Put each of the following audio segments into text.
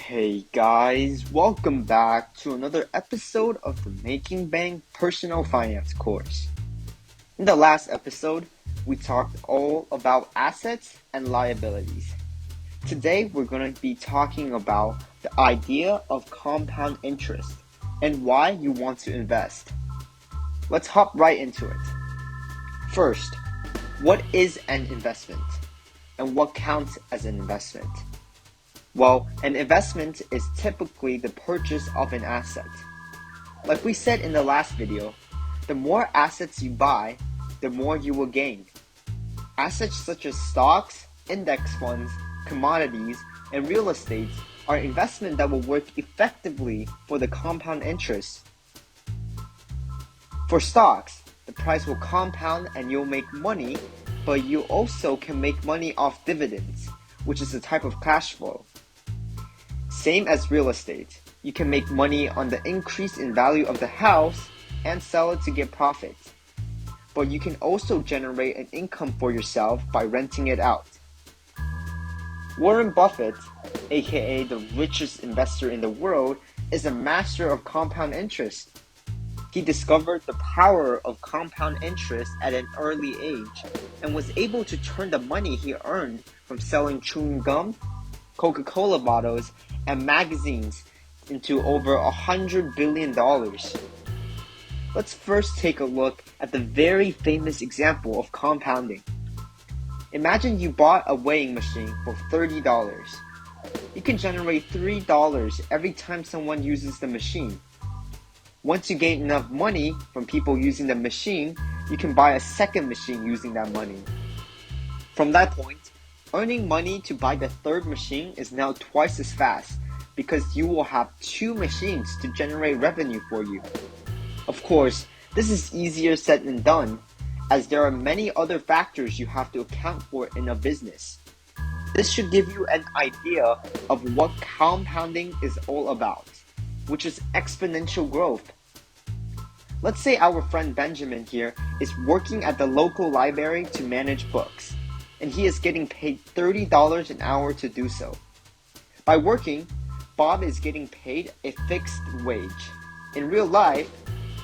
Hey guys, welcome back to another episode of the Making Bank Personal Finance course. In the last episode, we talked all about assets and liabilities. Today, we're going to be talking about the idea of compound interest and why you want to invest. Let's hop right into it. First, what is an investment and what counts as an investment? Well, an investment is typically the purchase of an asset. Like we said in the last video, the more assets you buy, the more you will gain. Assets such as stocks, index funds, commodities, and real estate are investments that will work effectively for the compound interest. For stocks, the price will compound and you'll make money, but you also can make money off dividends, which is a type of cash flow. Same as real estate, you can make money on the increase in value of the house and sell it to get profit. But you can also generate an income for yourself by renting it out. Warren Buffett, aka the richest investor in the world, is a master of compound interest. He discovered the power of compound interest at an early age and was able to turn the money he earned from selling chewing gum, Coca-Cola bottles, and magazines into over $100 billion. Let's first take a look at the very famous example of compounding. Imagine you bought a weighing machine for $30. You can generate $3 every time someone uses the machine. Once you gain enough money from people using the machine, you can buy a second machine using that money. From that point, earning money to buy the third machine is now twice as fast because you will have two machines to generate revenue for you. Of course, this is easier said than done, as there are many other factors you have to account for in a business. This should give you an idea of what compounding is all about, which is exponential growth. Let's say our friend Benjamin here is working at the local library to manage books, and he is getting paid $30 an hour to do so. By working, Bob is getting paid a fixed wage. In real life,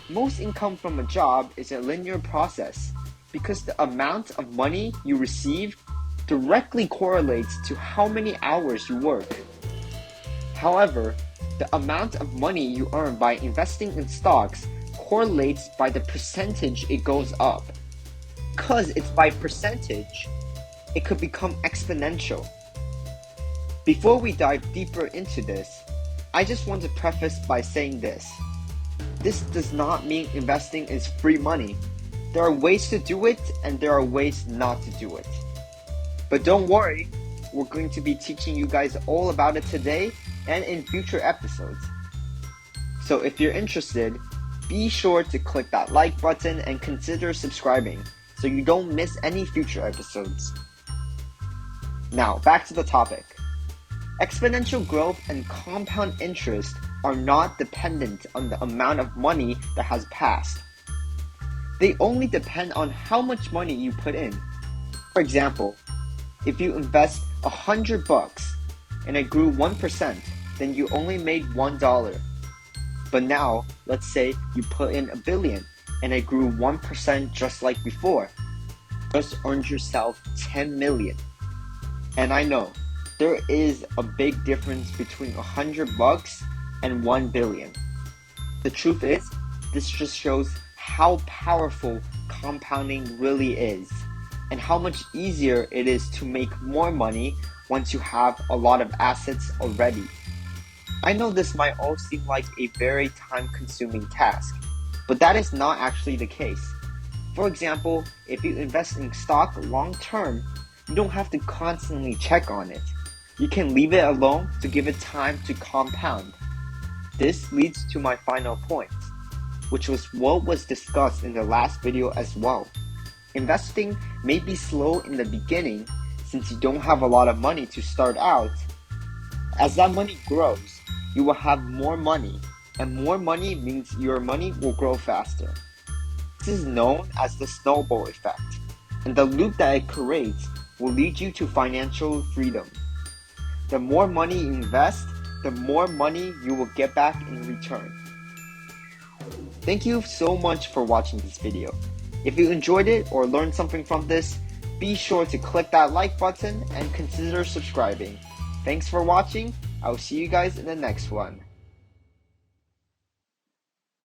most income from a job is a linear process because the amount of money you receive directly correlates to how many hours you work. However, the amount of money you earn by investing in stocks correlates by the percentage it goes up. Because it's by percentage, it could become exponential. Before we dive deeper into this, I just want to preface by saying this. This does not mean investing is free money. There are ways to do it and there are ways not to do it. But don't worry, we're going to be teaching you guys all about it today and in future episodes. So if you're interested, be sure to click that like button and consider subscribing so you don't miss any future episodes. Now, back to the topic. Exponential growth and compound interest are not dependent on the amount of money that has passed. They only depend on how much money you put in. For example, if you invest $100 and it grew 1%, then you only made $1. But now, let's say you put in $1 billion and it grew 1% just like before. Just earned yourself $10 million. And I know, there is a big difference between $100 and $1 billion. The truth is, this just shows how powerful compounding really is and how much easier it is to make more money once you have a lot of assets already. I know this might all seem like a very time-consuming task, but that is not actually the case. For example, if you invest in stock long-term, you don't have to constantly check on it. You can leave it alone to give it time to compound. This leads to my final point, which was what was discussed in the last video as well. Investing may be slow in the beginning since you don't have a lot of money to start out. As that money grows, you will have more money, and more money means your money will grow faster. This is known as the snowball effect, and the loop that it creates will lead you to financial freedom. The more money you invest, the more money you will get back in return. Thank you so much for watching this video. If you enjoyed it or learned something from this, be sure to click that like button and consider subscribing. Thanks for watching. I will see you guys in the next one.